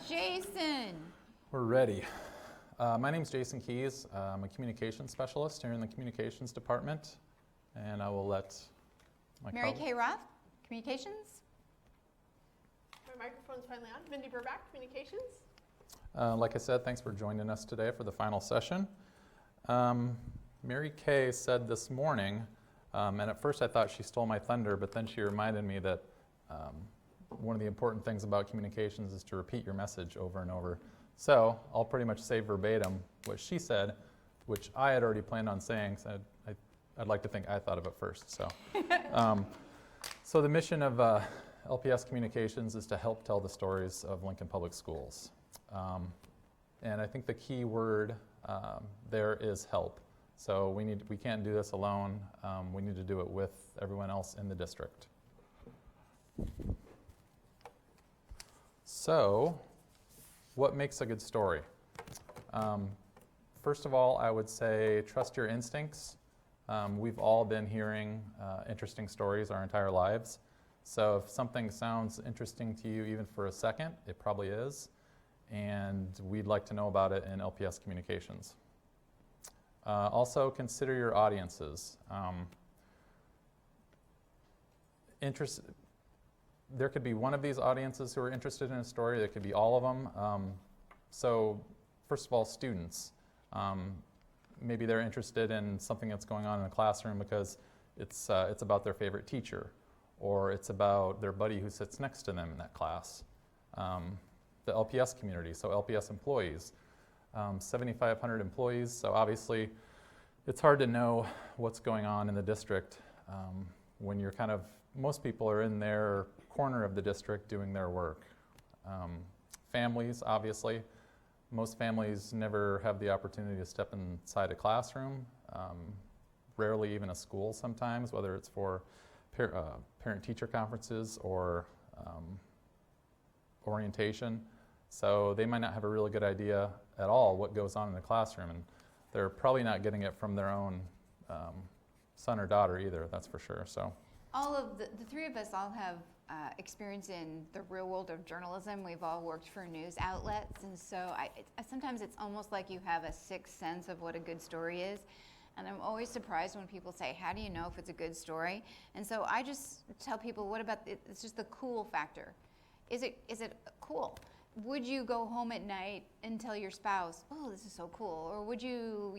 Jason. We're ready. My name is Jason Keys. I'm a communications specialist here in the communications department, and I will let my Mary Kay Roth, Communications. My microphone's finally on. Mindy Burback, Communications. Like I said, thanks for joining us today for the final session. Mary Kay said this morning, and at first I thought she stole my thunder, but then she reminded me that one of the important things about communications is to repeat your message over and over. So I'll pretty much say verbatim what she said, which I had already planned on saying, so I'd like to think I thought of it first. So the mission of LPS Communications is to help tell the stories of Lincoln Public Schools. And I think the key word there is help. So we can't do this alone. We need to do it with everyone else in the district. So, what makes a good story? First of all, I would say trust your instincts. We've all been hearing interesting stories our entire lives. So if something sounds interesting to you even for a second, it probably is. And we'd like to know about it in LPS Communications. Also, consider your audiences. There could be one of these audiences who are interested in a story. There could be all of them. So first of all, students. Maybe they're interested in something that's going on in the classroom because it's about their favorite teacher, or it's about their buddy who sits next to them in that class. The LPS community, so LPS employees. 7,500 employees, so obviously it's hard to know what's going on in the district when you're most people are in their corner of the district doing their work. Families, obviously. Most families never have the opportunity to step inside a classroom, rarely even a school sometimes, whether it's for parent-teacher conferences or orientation. So they might not have a really good idea at all what goes on in the classroom, and they're probably not getting it from their own son or daughter either, that's for sure. So, all of the three of us all have experience in the real world of journalism. We've all worked for news outlets, and so sometimes it's almost like you have a sixth sense of what a good story is. And I'm always surprised when people say, how do you know if it's a good story? And so I just tell people, what about it's just the cool factor. Is it cool? Would you go home at night and tell your spouse, oh, this is so cool? Or would you,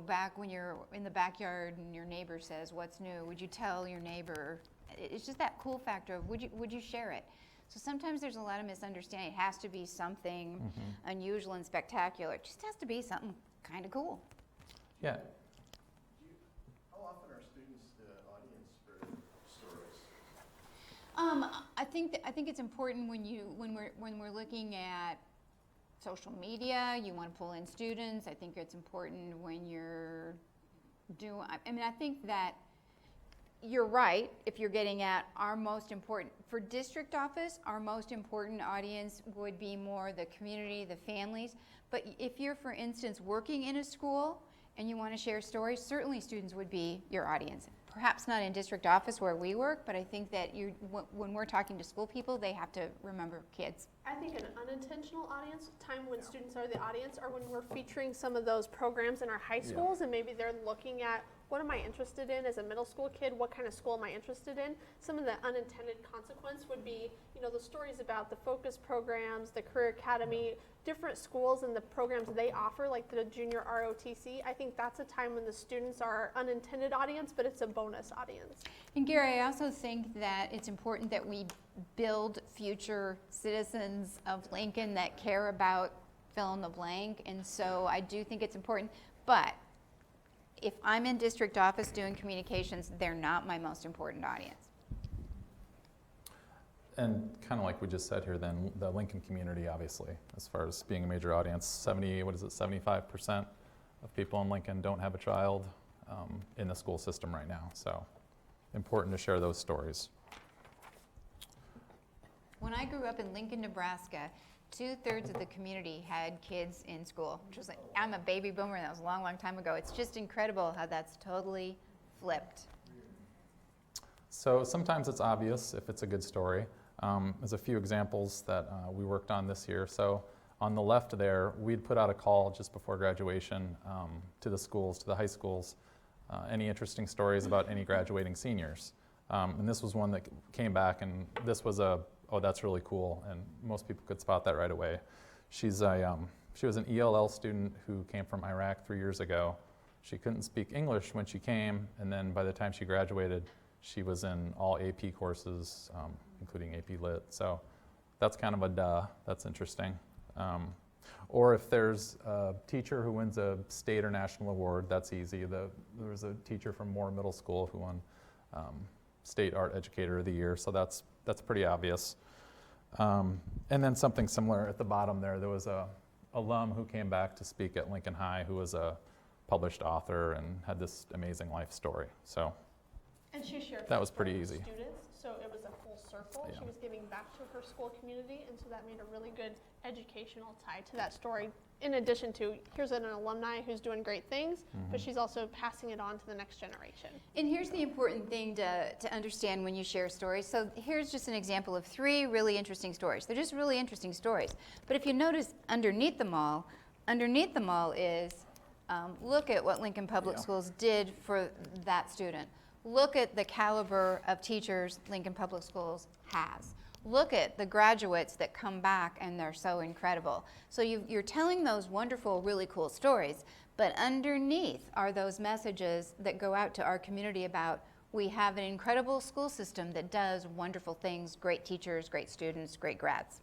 back when you're in the backyard and your neighbor says, what's new? Would you tell your neighbor? It's just that cool factor of would you share it? So sometimes there's a lot of misunderstanding. It has to be something unusual and spectacular. It just has to be something kind of cool. Yeah. How often are students the audience for stories? I think it's important when we're looking at social media, you want to pull in students. I think it's important when you're doing. I think that you're right if you're getting at our most important for district office. Our most important audience would be more the community, the families. But if you're, for instance, working in a school and you want to share stories, certainly students would be your audience. Perhaps not in district office where we work, but I think that when we're talking to school people, they have to remember kids. I think an unintentional audience, time when students are the audience, or when we're featuring some of those programs in our high schools, and maybe they're looking at, what am I interested in as a middle school kid? What kind of school am I interested in? Some of the unintended consequence would be, the stories about the focus programs, the Career Academy, different schools and the programs they offer, like the junior ROTC. I think that's a time when the students are our unintended audience, but it's a bonus audience. And Gary, I also think that it's important that we build future citizens of Lincoln that care about fill in the blank. And so I do think it's important, but if I'm in district office doing communications, they're not my most important audience. And kind of like we just said here then, the Lincoln community, obviously, as far as being a major audience, 75% of people in Lincoln don't have a child in the school system right now. So important to share those stories. When I grew up in Lincoln, Nebraska, 2/3 of the community had kids in school, which was like, I'm a baby boomer, and that was a long, long time ago. It's just incredible how that's totally flipped. So sometimes it's obvious if it's a good story. There's a few examples that we worked on this year. So on the left there, we'd put out a call just before graduation to the schools, to the high schools, any interesting stories about any graduating seniors. And this was one that came back, and this was oh, that's really cool, and most people could spot that right away. She was an ELL student who came from Iraq 3 years ago. She couldn't speak English when she came, and then by the time she graduated, she was in all AP courses, including AP Lit. So that's kind of a duh. That's interesting. Or if there's a teacher who wins a state or national award, that's easy. There was a teacher from Moore Middle School who won State Art Educator of the Year, so that's pretty obvious. And then something similar at the bottom there was a alum who came back to speak at Lincoln High who was a published author and had this amazing life story. So And she shared that was pretty easy. Students, so it was a full circle. Yeah. She was giving back to her school community, and so that made a really good educational tie to that story. In addition to, here's an alumni who's doing great things, but she's also passing it on to the next generation. And here's the important thing to understand when you share stories. So here's just an example of 3 really interesting stories. They're just really interesting stories. But if you notice underneath them all is look at what Lincoln Public Schools did for that student. Look at the caliber of teachers Lincoln Public Schools has. Look at the graduates that come back and they're so incredible. So you're telling those wonderful, really cool stories, but underneath are those messages that go out to our community about we have an incredible school system that does wonderful things, great teachers, great students, great grads.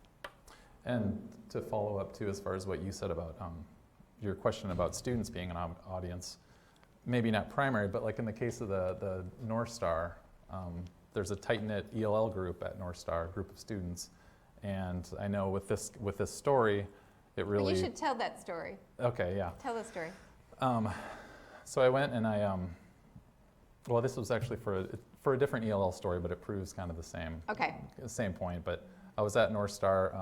And to follow up too, as far as what you said about your question about students being an audience, maybe not primary, but like in the case of the North Star, there's a tight-knit ELL group at North Star, a group of students, and I know with this story, it really. You should tell that story. Okay, yeah. Tell the story. So I went and well, this was actually for a different ELL story, but it proves kind of the same point. But I was at North Star,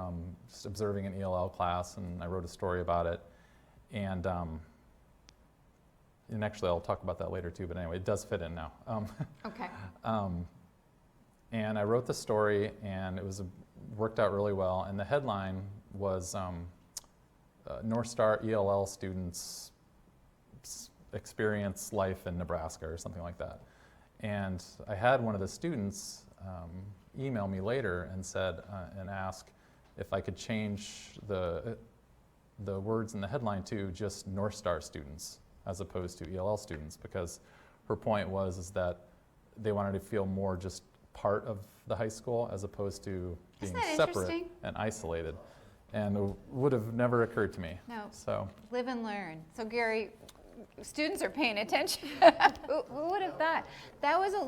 just observing an ELL class, and I wrote a story about it, and actually I'll talk about that later too. But anyway, it does fit in now. Okay. And I wrote the story, and it worked out really well. And the headline was North Star ELL students experience life in Nebraska or something like that. And I had one of the students email me later and and ask if I could change the words in the headline to just North Star students as opposed to ELL students, because her point was that they wanted to feel more just part of the high school as opposed to being separate and isolated. And it would have never occurred to me. No. So Live and learn. So Gary, students are paying attention. Who would have thought? That was a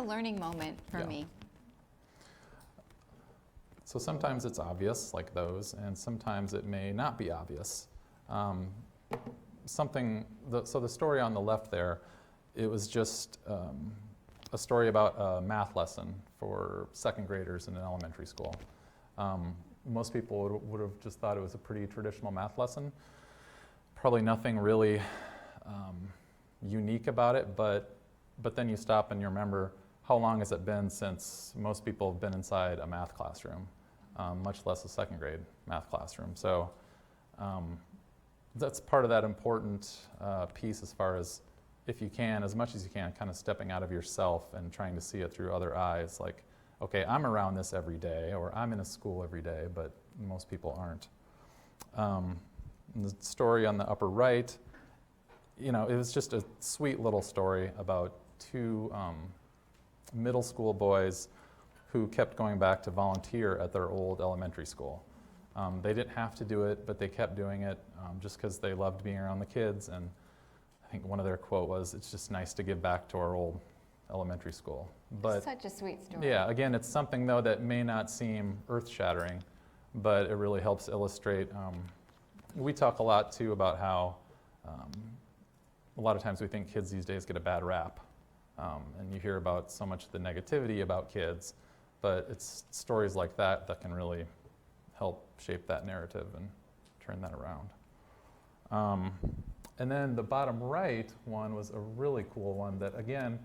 learning moment for me. So sometimes it's obvious, like those, and sometimes it may not be obvious. So the story on the left there, it was just a story about a math lesson for second graders in an elementary school. Most people would have just thought it was a pretty traditional math lesson. Probably nothing really unique about it, but then you stop and you remember how long has it been since most people have been inside a math classroom, much less a second grade math classroom. So that's part of that important piece as far as, if you can, as much as you can, kind of stepping out of yourself and trying to see it through other eyes. Like, okay, I'm around this every day, or I'm in a school every day, but most people aren't. The story on the upper right, it was just a sweet little story about 2 middle school boys who kept going back to volunteer at their old elementary school. They didn't have to do it, but they kept doing it just because they loved being around the kids. And I think one of their quote was, "It's just nice to give back to our old elementary school." But Such a sweet story. yeah, again, it's something though that may not seem earth-shattering, but it really helps illustrate. We talk a lot too about how a lot of times we think kids these days get a bad rap, and you hear about so much of the negativity about kids, but it's stories like that that can really help shape that narrative and turn that around. And then the bottom right one was a really cool one that, again,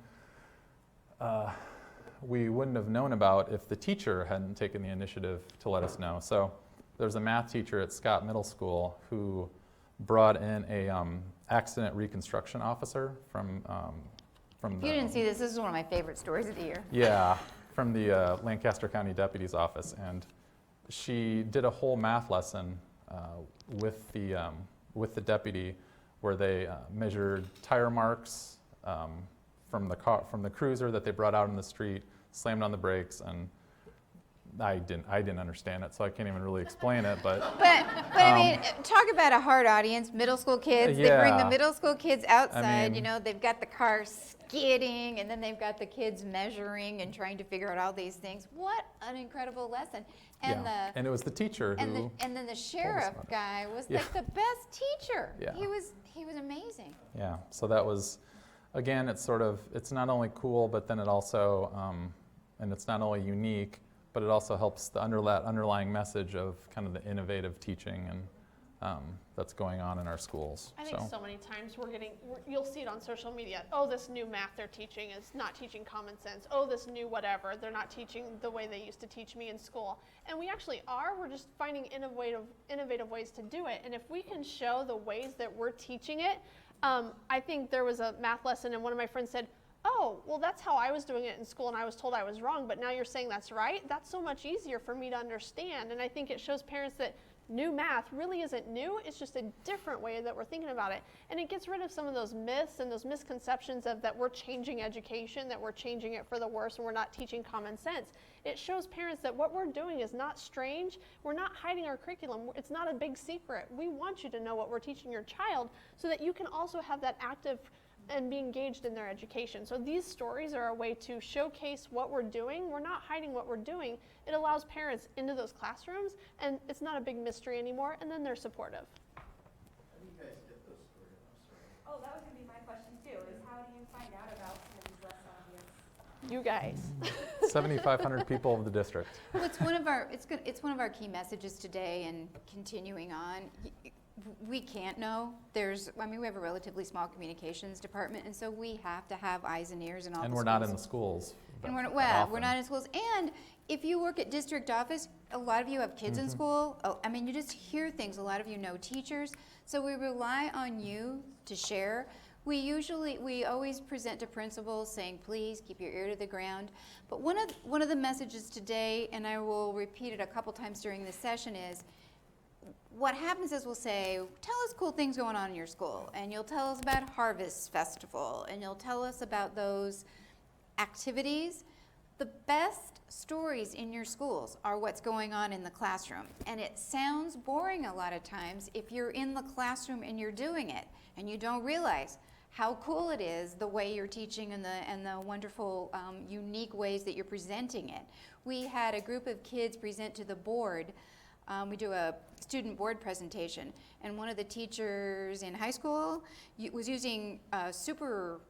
we wouldn't have known about if the teacher hadn't taken the initiative to let us know. So there's a math teacher at Scott Middle School who brought in a accident reconstruction officer from If you didn't see this is one of my favorite stories of the year. Yeah, from the Lancaster County Deputy's Office, and she did a whole math lesson with the deputy, where they measured tire marks from the cruiser that they brought out in the street, slammed on the brakes, and I didn't understand it, so I can't even really explain it. But I mean, talk about a hard audience, middle school kids. They bring the Yeah. middle school kids outside. mean- You know, they've got the car skidding, and then they've got the kids measuring and trying to figure out all these things. What an incredible lesson! And yeah. And it was the teacher who. and then the sheriff about it. guy was Yeah. like the best teacher. Yeah. He was amazing. Yeah, so that was, again, it's not only cool, but then it also, and it's not only unique, but it also helps that underlying message of kind of the innovative teaching and that's going on in our schools. I think so many times you'll see it on social media. Oh, this new math they're teaching is not teaching common sense. Oh, this new whatever, they're not teaching the way they used to teach me in school. And we actually are. We're just finding innovative ways to do it. And if we can show the ways that we're teaching it, I think there was a math lesson and one of my friends said, oh, well, that's how I was doing it in school and I was told I was wrong, but now you're saying that's right? That's so much easier for me to understand. And I think it shows parents that new math really isn't new, it's just a different way that we're thinking about it. And it gets rid of some of those myths and those misconceptions of that we're changing education, that we're changing it for the worse and we're not teaching common sense. It shows parents that what we're doing is not strange, we're not hiding our curriculum, it's not a big secret. We want you to know what we're teaching your child so that you can also have that active and be engaged in their education. So these stories are a way to showcase what we're doing. We're not hiding what we're doing. It allows parents into those classrooms, and it's not a big mystery anymore, and then they're supportive. How do you guys get those stories? I'm sorry. Oh, that was going to be my question too, is how do you find out about some of these less obvious? You guys. 7,500 people of the district. Well, it's one of our key messages today, and continuing on. We can't know. We have a relatively small communications department, and so we have to have eyes and ears in all the schools. And we're not in the schools. And we're often. not in schools. And if you work at district office, a lot of you have kids in school. You just hear things. A lot of you know teachers. So we rely on you to share. We always present to principals saying, please keep your ear to the ground. But one of the messages today, and I will repeat it a couple times during this session, is what happens is we'll say, tell us cool things going on in your school, and you'll tell us about Harvest Festival, and you'll tell us about those activities. The best stories in your schools are what's going on in the classroom, and it sounds boring a lot of times if you're in the classroom and you're doing it, and you don't realize how cool it is, the way you're teaching and the wonderful, unique ways that you're presenting it. We had a group of kids present to the board. We do a student board presentation, and one of the teachers in high school was using super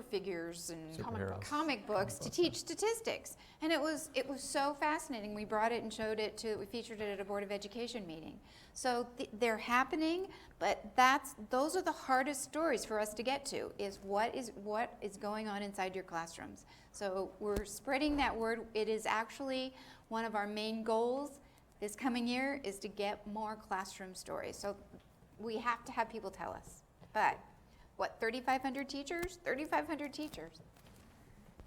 figures and Superheroes. comic books to teach statistics, and it was so fascinating. We brought it and we featured it at a Board of Education meeting. So they're happening, but those are the hardest stories for us to get to, is what is going on inside your classrooms. So we're spreading that word. It is actually one of our main goals this coming year, is to get more classroom stories. So we have to have people tell us. But 3,500 teachers? 3,500 teachers.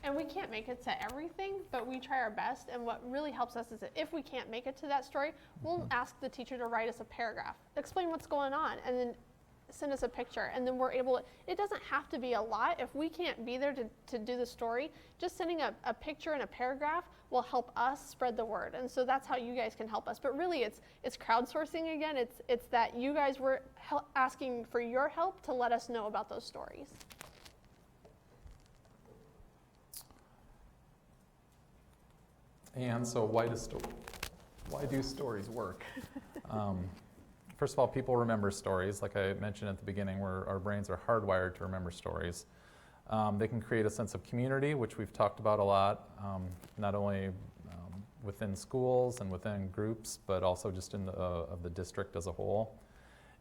And we can't make it to everything, but we try our best. And what really helps us is that if we can't make it to that story, we'll ask the teacher to write us a paragraph, explain what's going on, and then send us a picture. And then we're able to, it doesn't have to be a lot. If we can't be there to do the story, just sending a picture and a paragraph will help us spread the word. And so that's how you guys can help us. But really it's crowdsourcing again. It's that you guys were asking for your help to let us know about those stories. And so why do stories work? First of all, people remember stories. Like I mentioned at the beginning, our brains are hardwired to remember stories. They can create a sense of community, which we've talked about a lot, not only within schools and within groups, but also just in of the district as a whole.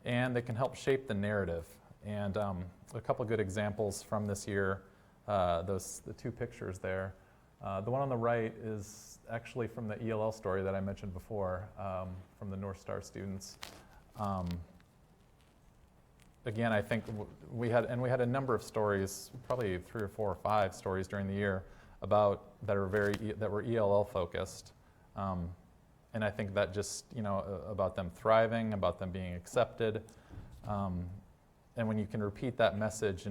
And they can help shape the narrative. And a couple good examples from this year, the two pictures there. The one on the right is actually from the ELL story that I mentioned before, from the North Star students. Again, I think we had a number of stories, probably 3 or 4 or 5 stories during the year about that were ELL focused, and I think that just about them thriving, about them being accepted, and when you can repeat that message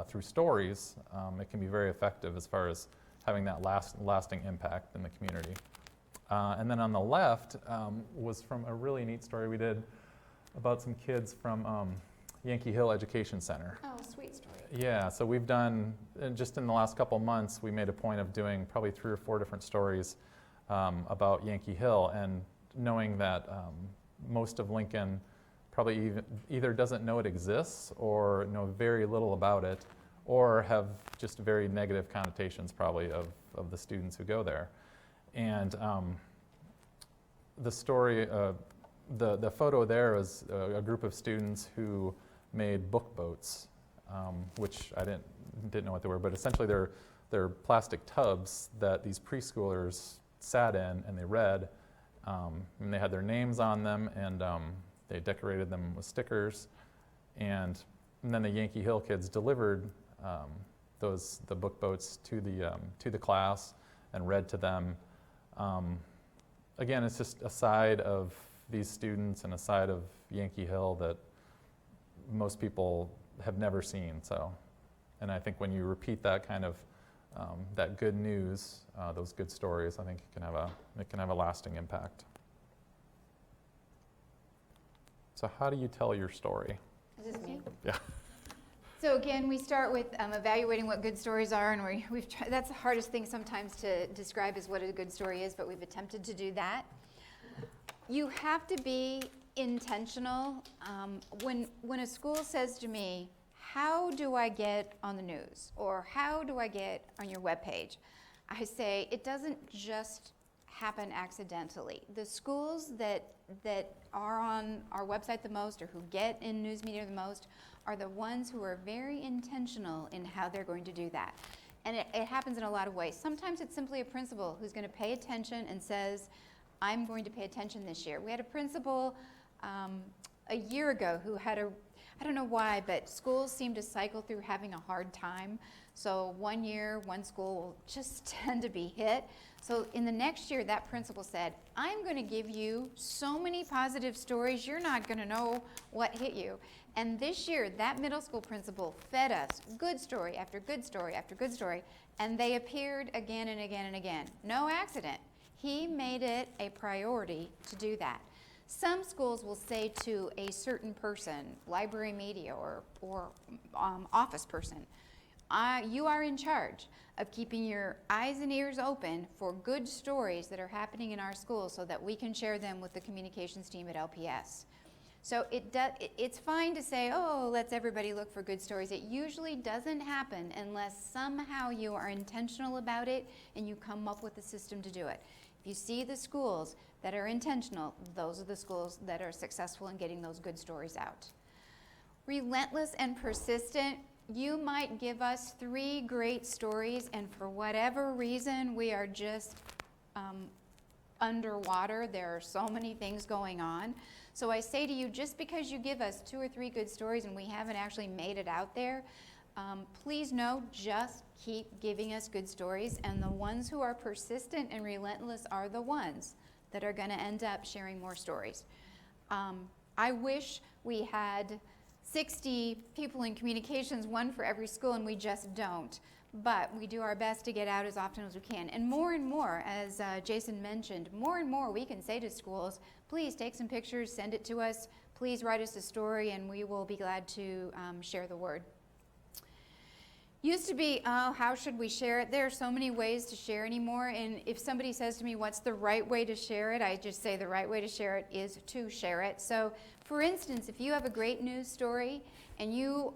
through stories, it can be very effective as far as having that lasting impact in the community. And then on the left was from a really neat story we did about some kids from Yankee Hill Education Center. Oh, sweet story. Yeah, so we've done, just in the last couple months, we made a point of doing probably 3 or 4 different stories about Yankee Hill, and knowing that most of Lincoln probably either doesn't know it exists or know very little about it, or have just very negative connotations probably of the students who go there. And the story, the photo there is a group of students who made book boats, which I didn't know what they were, but essentially they're plastic tubs that these preschoolers sat in and they read, and they had their names on them, and they decorated them with stickers, and then the Yankee Hill kids delivered the book boats to the class and read to them. Again, it's just a side of these students and a side of Yankee Hill that most people have never seen. So, and I think when you repeat that kind of that good news, those good stories, I think it can have a lasting impact. So how do you tell your story? Is this me? Yeah. So again, we start with evaluating what good stories are, and we've tried, that's the hardest thing sometimes to describe is what a good story is, but we've attempted to do that. You have to be intentional. When a school says to me, how do I get on the news, or how do I get on your webpage, I say it doesn't just happen accidentally. The schools that are on our website the most, or who get in news media the most, are the ones who are very intentional in how they're going to do that. And it happens in a lot of ways. Sometimes it's simply a principal who's going to pay attention and says, I'm going to pay attention this year. We had a principal a year ago who had I don't know why, but schools seem to cycle through having a hard time. So one year, one school will just tend to be hit. So in the next year, that principal said, I'm going to give you so many positive stories, you're not going to know what hit you. And this year, that middle school principal fed us good story after good story after good story, and they appeared again and again and again. No accident. He made it a priority to do that. Some schools will say to a certain person, library media or office person, you are in charge of keeping your eyes and ears open for good stories that are happening in our schools so that we can share them with the communications team at LPS. So it's fine to say, oh, let's everybody look for good stories. It usually doesn't happen unless somehow you are intentional about it and you come up with a system to do it. If you see the schools that are intentional, those are the schools that are successful in getting those good stories out. Relentless and persistent. You might give us 3 great stories, and for whatever reason, we are just underwater. There are so many things going on. So I say to you, just because you give us 2 or 3 good stories and we haven't actually made it out there, please know, just keep giving us good stories, and the ones who are persistent and relentless are the ones that are going to end up sharing more stories. I wish we had 60 people in communications, 1 for every school, and we just don't. But we do our best to get out as often as we can. And more, as Jason mentioned, more and more we can say to schools, please take some pictures, send it to us, please write us a story, and we will be glad to share the word. Used to be, oh, how should we share it? There are so many ways to share anymore, and if somebody says to me, what's the right way to share it? I just say the right way to share it is to share it. So, for instance, if you have a great news story and you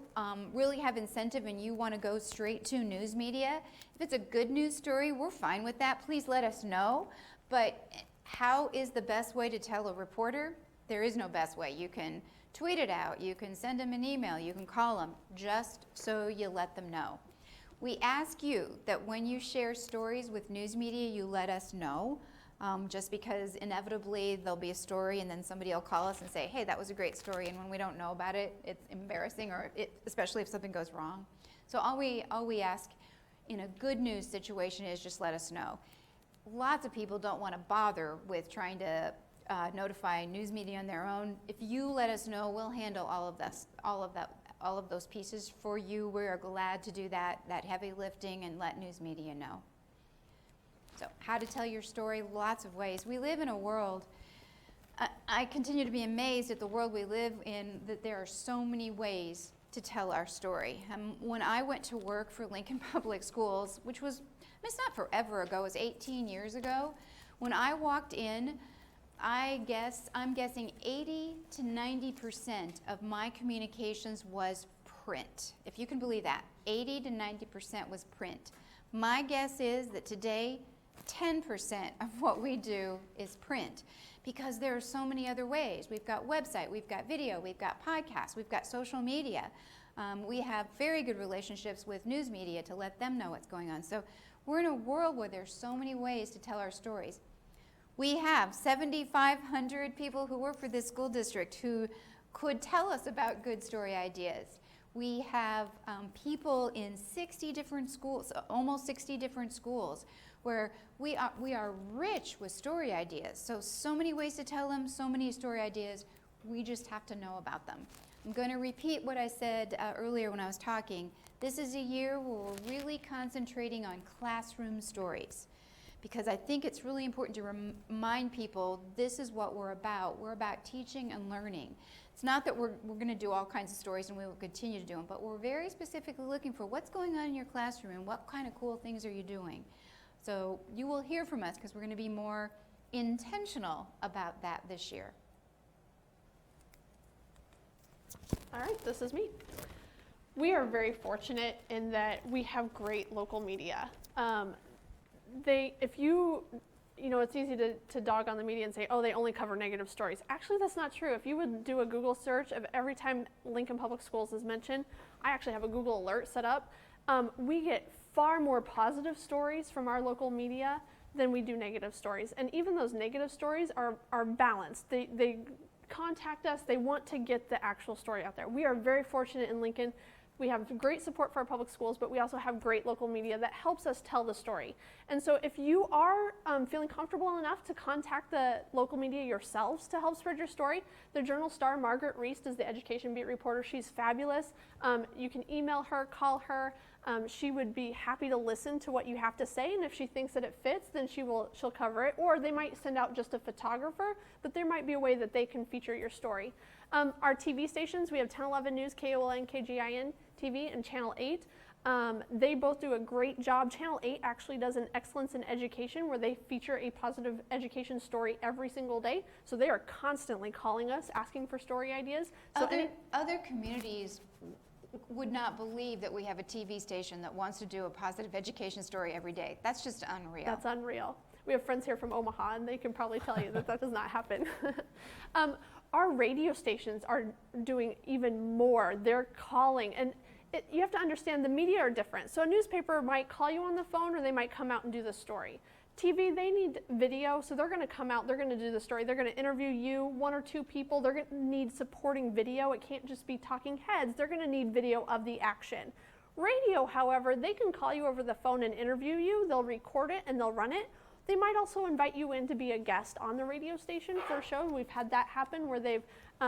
really have incentive and you want to go straight to news media, if it's a good news story, we're fine with that. Please let us know. But how is the best way to tell a reporter? There is no best way. You can tweet it out, you can send them an email, you can call them, just so you let them know. We ask you that when you share stories with news media, you let us know. Just because inevitably there'll be a story and then somebody will call us and say, hey, that was a great story, and when we don't know about it, it's embarrassing, or especially if something goes wrong. So all we ask in a good news situation is just let us know. Lots of people don't want to bother with trying to notify news media on their own. If you let us know, we'll handle all of those pieces for you. We are glad to do that heavy lifting and let news media know. So how to tell your story, lots of ways. We live in a world, I continue to be amazed at the world we live in, that there are so many ways to tell our story. When I went to work for Lincoln Public Schools, which was, it's not forever ago, it was 18 years ago, when I walked in, I'm guessing 80 to 90% of my communications was print. If you can believe that, 80 to 90% was print. My guess is that today, 10% of what we do is print, because there are so many other ways. We've got website, we've got video, we've got podcasts, we've got social media. We have very good relationships with news media to let them know what's going on. So we're in a world where there's so many ways to tell our stories. We have 7,500 people who work for this school district who could tell us about good story ideas. We have people in 60 different schools, almost 60 different schools, where we are rich with story ideas. So many ways to tell them, so many story ideas. We just have to know about them. I'm going to repeat what I said earlier when I was talking. This is a year where we're really concentrating on classroom stories, because I think it's really important to remind people this is what we're about. We're about teaching and learning. It's not that we're going to do all kinds of stories and we will continue to do them, but we're very specifically looking for what's going on in your classroom and what kind of cool things are you doing. So you will hear from us, because we're going to be more intentional about that this year. All right, this is me. We are very fortunate in that we have great local media. If you know, it's easy to dog on the media and say, oh, they only cover negative stories. Actually, that's not true. If you would do a Google search of every time Lincoln Public Schools is mentioned, I actually have a Google alert set up. We get far more positive stories from our local media than we do negative stories. And even those negative stories are balanced. They contact us, they want to get the actual story out there. We are very fortunate in Lincoln. We have great support for our public schools, but we also have great local media that helps us tell the story. And so if you are feeling comfortable enough to contact the local media yourselves to help spread your story, the Journal Star, Margaret Reist is the education beat reporter. She's fabulous. You can email her, call her. She would be happy to listen to what you have to say, and if she thinks that it fits, then she'll cover it. Or they might send out just a photographer, but there might be a way that they can feature your story. Our TV stations, we have 1011 News, KOLN, KGIN TV, and Channel 8. They both do a great job. Channel 8 actually does an Excellence in Education, where they feature a positive education story every single day. So they are constantly calling us, asking for story ideas. So other communities would not believe that we have a TV station that wants to do a positive education story every day. That's just unreal. That's unreal. We have friends here from Omaha, and they can probably tell you that that does not happen. Our radio stations are doing even more. They're calling, and you have to understand the media are different. So a newspaper might call you on the phone, or they might come out and do the story. TV, they need video, so they're going to come out, they're going to do the story, they're going to interview you, one or two people, they're going to need supporting video. It can't just be talking heads, they're going to need video of the action. Radio, however, they can call you over the phone and interview you, they'll record it and they'll run it. They might also invite you in to be a guest on the radio station for a show. We've had that happen where they've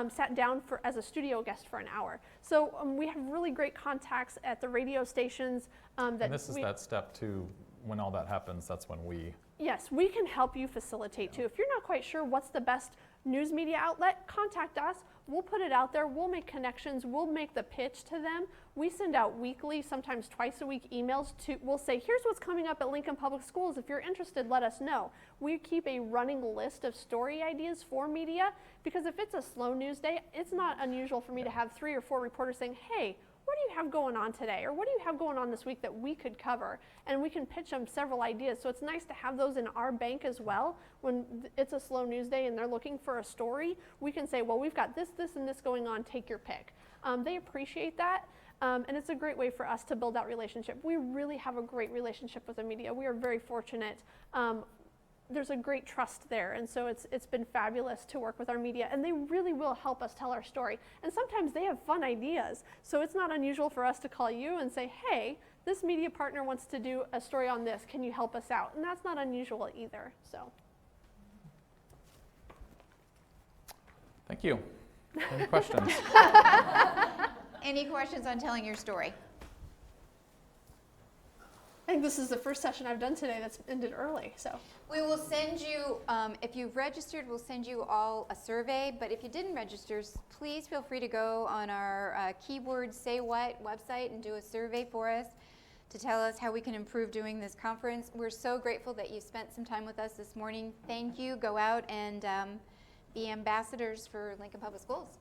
sat down as a studio guest for an hour. So we have really great contacts at the radio stations. And this is that step too. When all that happens, that's when we... Yes, we can help you facilitate too. If you're not quite sure what's the best news media outlet, contact us. We'll put it out there. We'll make connections. We'll make the pitch to them. We send out weekly, sometimes twice a week emails we'll say, here's what's coming up at Lincoln Public Schools. If you're interested, let us know. We keep a running list of story ideas for media, because if it's a slow news day, it's not unusual for me to have 3 or 4 reporters saying, hey, what do you have going on today? Or what do you have going on this week that we could cover? And we can pitch them several ideas. So it's nice to have those in our bank as well. When it's a slow news day and they're looking for a story, we can say, well, we've got this, this, and this going on. Take your pick. They appreciate that. And it's a great way for us to build that relationship. We really have a great relationship with the media. We are very fortunate. There's a great trust there, and so it's been fabulous to work with our media, and they really will help us tell our story. And sometimes they have fun ideas, so it's not unusual for us to call you and say, hey, this media partner wants to do a story on this, can you help us out? And that's not unusual either, so. Thank you. Any questions? Any questions on telling your story? I think this is the first session I've done today that's ended early, so. We will send you, if you've registered, we'll send you all a survey, but if you didn't register, please feel free to go on our Keyword Say What website and do a survey for us to tell us how we can improve doing this conference. We're so grateful that you spent some time with us this morning. Thank you. Go out and be ambassadors for Lincoln Public Schools.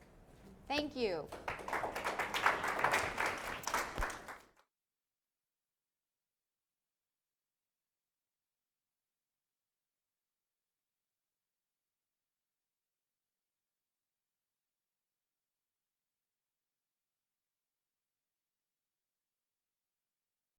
Thank you.